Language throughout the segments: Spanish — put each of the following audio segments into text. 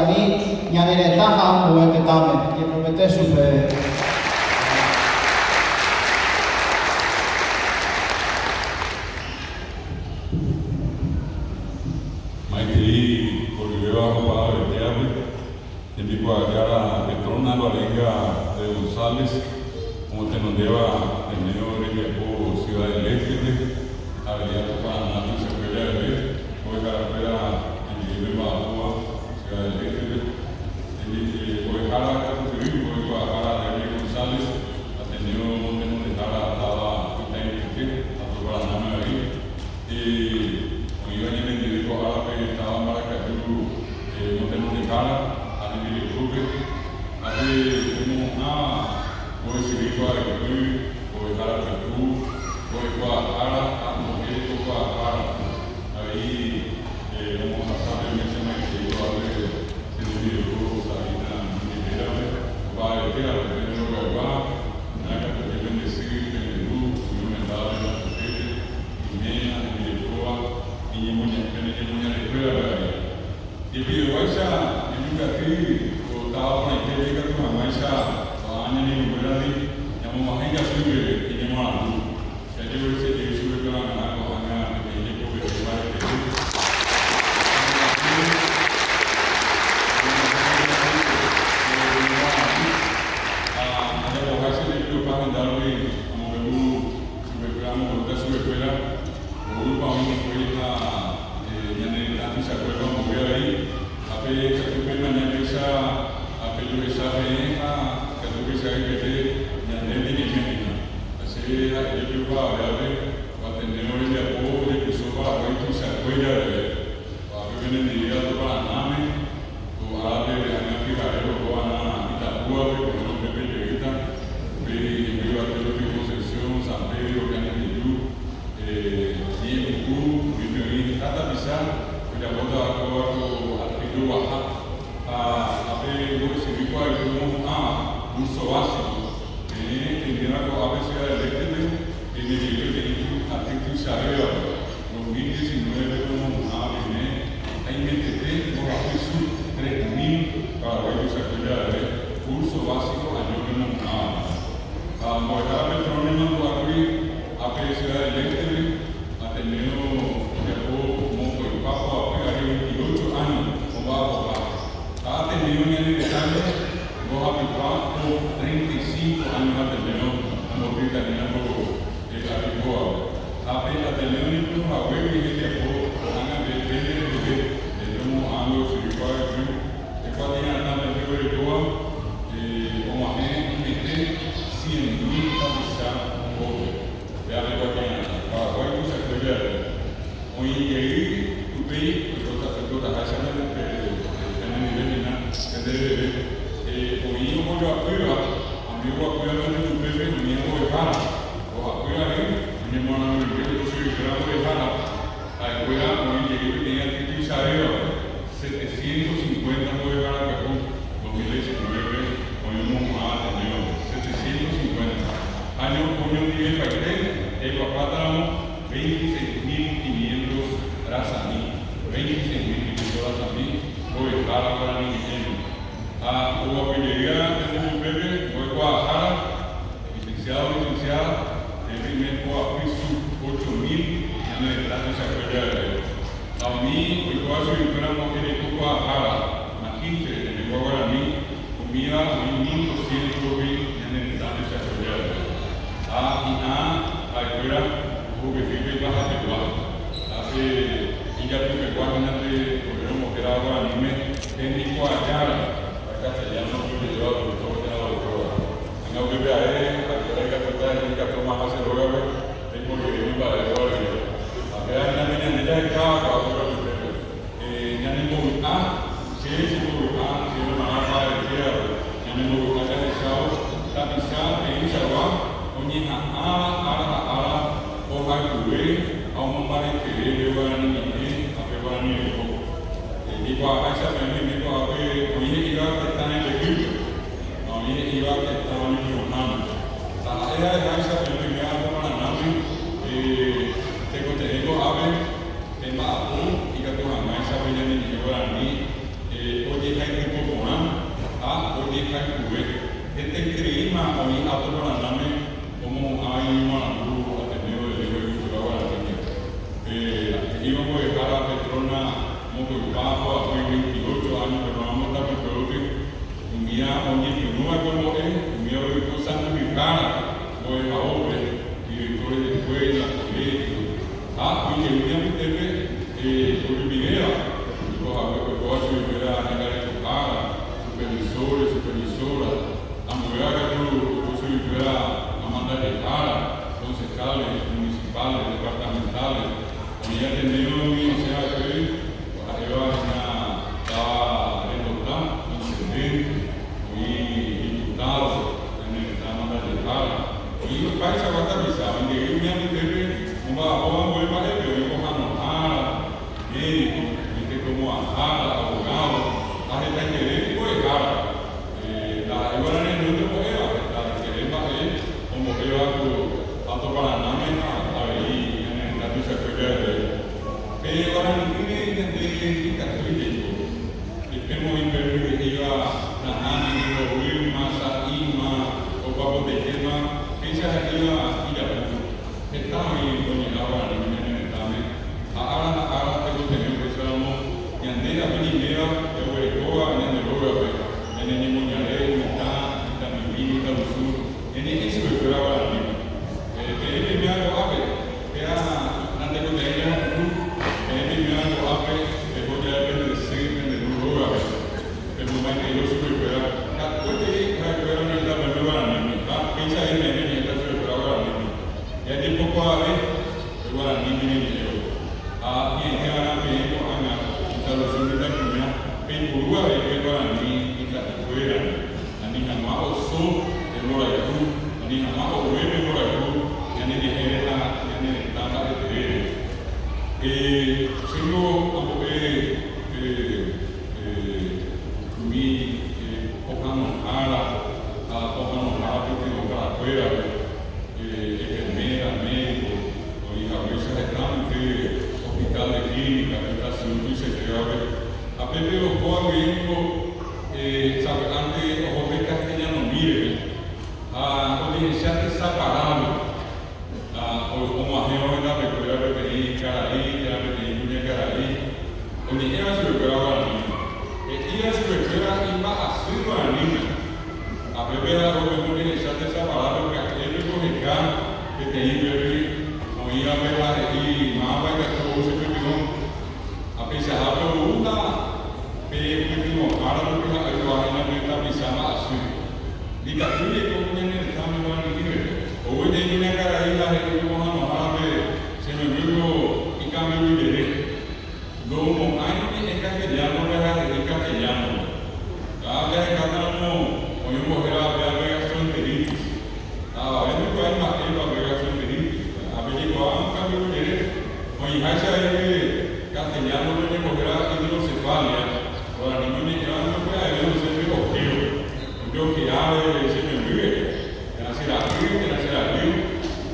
ni ñanere taha muete tame, y promete super. Maitri Olivera Jopá de Teatro, en mi cuadra Petrona Valenga de González, como te nos lleva el medio de Yapo Ciudad del Este, Avenida Paraná, se puede ver, hoy carretera en el Baja Ciudad del Este, hoy Jara, hoy Guadalajara de González, atendido Monte de Jara, estaba en el a tu Paraná ahí, y hoy iba en el individuo Jara que estaba en Maracayú, Monte de Jara, a nivel de club, ahí tenemos una hoy se dijo a Ecuador, hoy Jara Perú, hoy Guadalajara, a Moquete, Guadalajara. Ahí vamos a pasar el mes de mayo, que iba a ver el video, Sabina, Minerales, va a decir a los que no lo va, nada que te bendecir, que el luz, y una entrada de la Moquete, y Mena, y Mirecoa, y Ñemuña, de Escuela. Y pido, vaya, en un gatí, o estaba por la izquierda, que una maíza, Ani berarti yang memakai sube ini malu. Jadi berarti sube kan anak orang ini ko berbuat itu. Ada lokasi di depan dalui amolu sube kan amolu sube pela. Ulu paham kuila yang nanti saya akan membuat ini. Apa satu pemain yang bisa apa itu bisa bisa que ya no tiene gente, así yo creo que va a tener hoy de apoyo de que sopa hoy se acuerda de va a venir directo para name o a ver de año que va a Itapúa que no me permita y me va a tener que Concepción San Pedro que han tenido y el club y cada pisar que la bota al pico baja a ver lo que se vive como curso básico, tendrá a veces el electric, en el nivel de actitud saber, 2019 como hay MTT, no va a ser 3.000 para que se acuerde de curso básico año que no a Guadalajara Petrónima lo abrí a Ciudad del Este, atendido como el Papa a 28 años, como va a votar. Ha atendido en el detalle. Vos habituás por 35 años atendiendo como británico habitual. Apenas atendiendo en una web y gente por hagan de tenemos algo circular que cuando ya están en el ritual como a gente 100.000 cabezas un poco. Vean lo que hay para que se acuerde. Hoy llegué tu país, pues todas las cosas que tienen nivel que debe hoy yo voy a cuidar, a mí voy a cuidar de tu bebé, mi hijo de Jara, o a cuidar mi hermano de bebé, yo soy grado de Jara, a cuidar, hoy llegué que tenía que utilizar 750 de Jara Cajón, 2019, hoy hemos tenido 750. Año nivel paquete, el papá trajo 26.500 razamí, 26.500 razamí, hoy Jara para mi hubo que llegar desde un bebé, fue Guadalajara, licenciada, el primer piso 8.000 años de edad se acuerda. A mí, hoy cuando yo era mujer de Guadalajara, imagínate, en el Guadalajara, comía 1.200 años de edad se acuerda. A escuela, hubo que vivir baja de Guadalajara. Hace, ella tuve que guardar, porque era anime, en mi Guadalajara. Castellano que yo todo tenía la doctora. En la UPA hay que tratar de que más hacer luego tengo que ir para el barrio. Acá en la mañana de cada cosa que ya no me si es muy si no me va a decir ya no me gusta que sea tapizar en Salvador oye ara o hay a un par que le van a ni a preparar ni y para esa me dijo a ver oye iba a estar en el equipo no iba a estar en el Fernando la era de esa me iba a tomar la nave tengo a ver en Bajo y que tu jamás esa peña ni llegó a mí oye hay mí Alto Paraná como hay un grupo Ateneo de Lengua y Cultura Guaraní. Íbamos a dejar a Petrona Mocoipapo hace 28 años, pero no vamos a estar peor. Un día, no me acuerdo un día de Santa Micana, voy a obra, directores de escuela, colegios. Y que un día me teme sobre video, supervisores, supervisoras, a mover a mandar de cara, concejales, municipales, departamentales, y ya tenemos o sea, arriba estaba Rendotán, intendente, y diputado, en el mandar de cara. Y los países van a avisar, y que un día me teme, no va a mover para él, pero yo cojo a médico, como abogado, a gente que puede cara. La igual en el mundo puede la que le va a ir, como que yo hago Alto Paraná, a ver, en la tuya que pero ahora no tiene católico. Y que muy perdido que iba la mano, lo vi más arriba, o papo de quema, que se ha ido a ir a ver. Estaba bien con el agua, en el examen. Ahora tengo que tener que ser y andé la primera, yo voy a toda, en el oro, en el Nimonaré, en el Vino, en el Sur, en el Eso que fuera para mí. Que él me hago ape, que era, antes de que ella, él me hago ape, que voy a ver el ser en el oro, el momento que yo soy fuera. Después de ir a ver en el tablero para mí, piensa en el niño, está sobre para mí. Y hay tiempo para ver, pero para mí, y en que van a pedir con la solución de la comunidad, pero Uruguay es para mí y la fuera, a mi mamá o su, de Morayú, a mi mamá o nueve Morayú, ya ni de la, ya ni de la de tener. Sigo como mi Ojano Ara, porque no para afuera, enfermera, médico, y a veces están hospital de clínica, habitación y se a Pepe los Juegos, antes José Castellano Mire, a diligencias separadas, como a Jehová en la recuerda de Pepe Caraí, de la Pepe Julia Caraí, donde ella se recuerda a la niña. Ella se recuerda y va a hacer a la niña. A Pepe la Roca con diligencias separadas, porque aquel mexicano que te iba a ver, oía a ver y más va a gastar se perdió. A pesar de que una pequeña cara de la ayuda en la pisama así. Y la tuya como en el examen van a decir, hoy de una cara ahí la gente como a no se me vio y cambio mi derecho. Luego hay que en castellano le da en castellano. Cada vez que hablamos, hoy mujer a ver gastroenteritis. A ver no hay más tiempo a ver gastroenteritis. A ver igual cambio mi derecho. Hoy hay que castellano no tenemos gran hidrocefalia, o la niña que no puede haber un centro hostil. Yo que se me vive, que nace la río,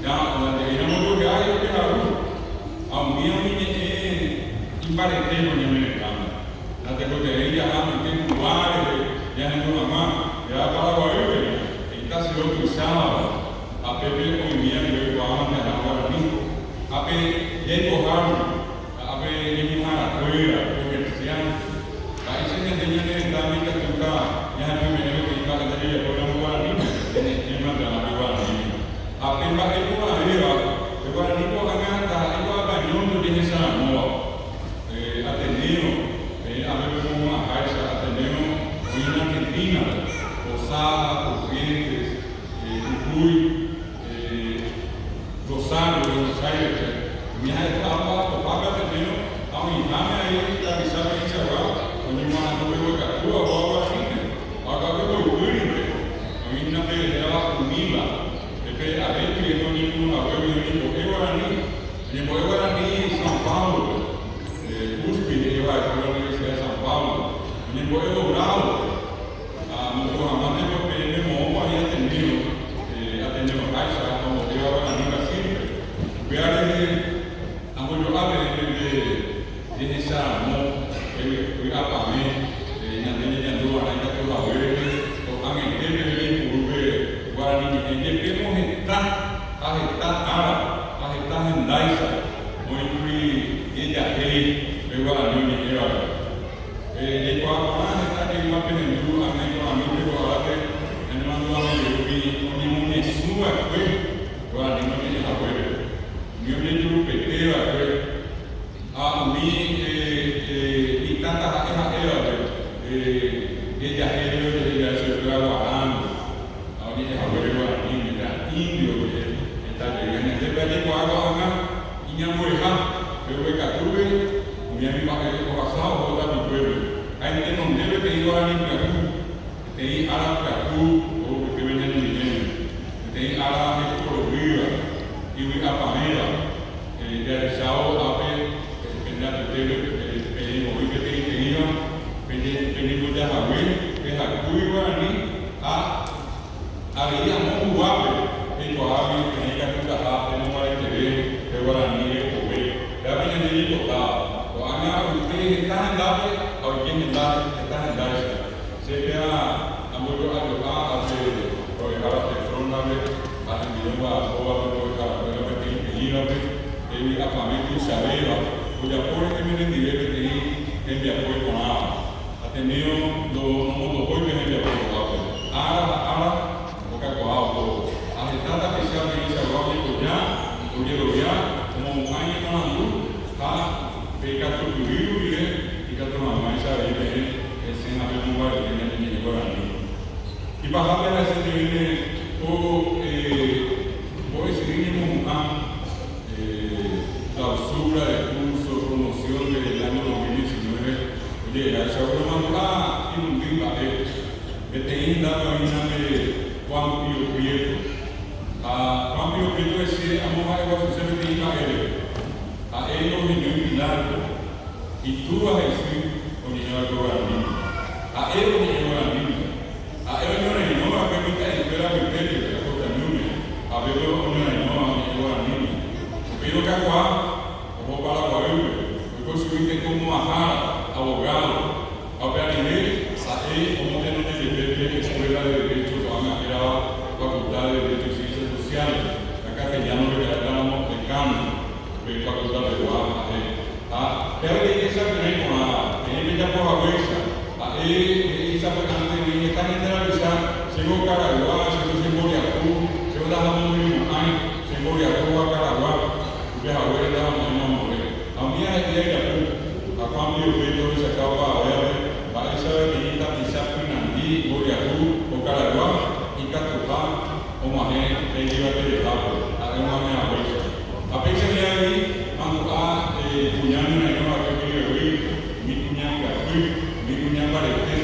ya, la terminamos lo que hay, lo que la luz. A un día y parecemos en el campo. La tecotería, en lugares, ya en una mamá, ya para Guayuela, en casi otro sábado, a Pepe hoy día que lo vamos a dejar ahora mismo. A Pepe, ya empujaron. Venimos a la escuela, comerciantes, países que tenían que estar en la ciudad, ya no me debe que iba a tener el programa guaraní, en el tema de la guaraní. Apenas el guaraní, el guaraní por acá está igual a cañón de esa nueva. Ateneo, a ver como una caixa, Ateneo, en Argentina, Posada, Corrientes, Jujuy, Rosario, Buenos Aires, mi hija estaba ella es guaraní ni era. De cuando está que más que en tu amigo pero ahora que en mando a mi ni un esúa fue guaraní no tiene abuelo. Yo me tuve pequeña fue a mí y tanta ella se fue guardando. Ahora es abuelo guaraní, era indio está llegando. Este pedazo agua acá y ya muy pero que catuve mi amigo que pasado toda mi pueblo. Hay que no debe que ir a la te ir a la Catu o que viene en el dinero, te ir a la Escolovida y voy a Pamela, de Arizao a ver, que ya te tengo, hoy que te iba, venimos de Hawái, que es a Cuba a Aria Monguape, que Coabi, que hay que tratar, tenemos para que ver, que Guaraní es Cobe, ya viene de total. Ustedes están en Dave, o quien están en Dave. Se queda a mucho a tocar, a proyectar a Tefrón, a enviar a Boba, a familia Isabela, cuya pobre que viene directo que envía apoyo con agua. Ha tenido dos apoyos que envía apoyo con agua. Ahora, boca con agua. A tanta especial que dice agua, ya, como un año con la luz, pecato tuyo y pecato mamá esa vez es en la misma que tiene el Guaraní. Y para la gente viene o seguimos clausura de curso, promoción del año 2019. Oye, el seguro mandó y un día que te inda camina de Juan Pío Prieto. Juan Pío Prieto decía, vamos a ver si se me diga a él los niños milagros y tú vas a decir con niños Guaraní. A él los niños Guaraní. A él no le no va a permitir esperar a misterio de la cosa nube. A ver los niños Guaraní. Pero que acá, como para Guadalupe, yo construiste como Majara, abogado, a ver a nivel, a él como tener de escuela de derecho, van a crear facultad de derecho y ciencias sociales. Acá que ya no le quedamos decano. Facultad de Guadalajara. Pero que esa tenemos a él ya por la huesa, a él esa persona que está generalizada, se va a Caraguá, se va a Moriacú, se va a dar un Mucay, se va a Caraguá, que a ver la mano morir. A mí es el día de a cambio de todo se acaba a ver, para esa pequeñita quizás Pinandí, Moriacú, o Caraguá, y Catopá, o Majé, que lleva a Telejapo, a una huesa. A pesar de ahí, cuando puñal una nueva que mi puñal mi puñal parece,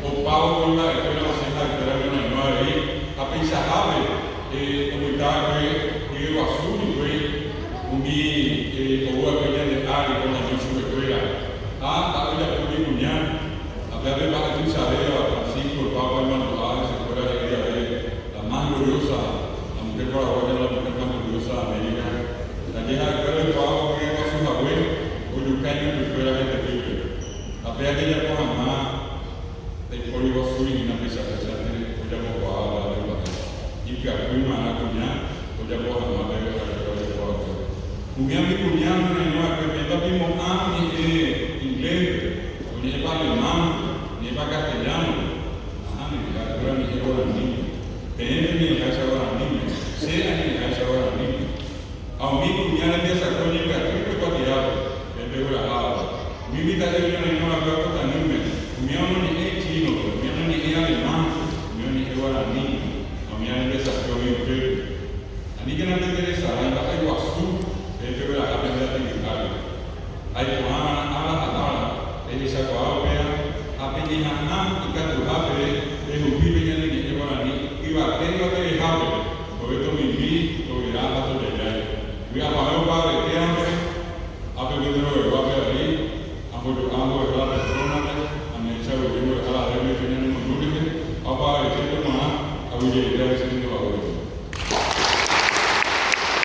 o pago con la escuela de la escuela de una nueva ahí, a pesar de como está que azul y un o aquella de área con la misma escuela. A ella por mi puñal, a ver de la Isabela, Francisco, el Papa hermano, esa escuela de ella, la más gloriosa, la mujer paraguaya, la mujer más gloriosa de América. La vieja escuela de trabajo que iba a sus abuelos, o Yucaño que fuera de Tepique. A ver que ella coja más del código azul y una pieza que se hace, o ya por bajar la deuda. Y que a prima a cuñar, o ya por más de la escuela de trabajo. Cuñar mi cuñado, no es que me está mismo inglés, o ni es para alemán, ni es para castellano. Ni la escuela ni es para niños. Tener ni la casa para niños, sea ni la casa para niños. A mí cuñada de esa crónica triple para tirar el de la agua. Mi vida de una no la veo tan nube. Mi no ni es chino, mi no ni es alemán, mi no ni es guaraní. A mí hay de esa crónica. A mí que no me interesa, hay algo azul, el de la agua de la hay como a la ella se acaba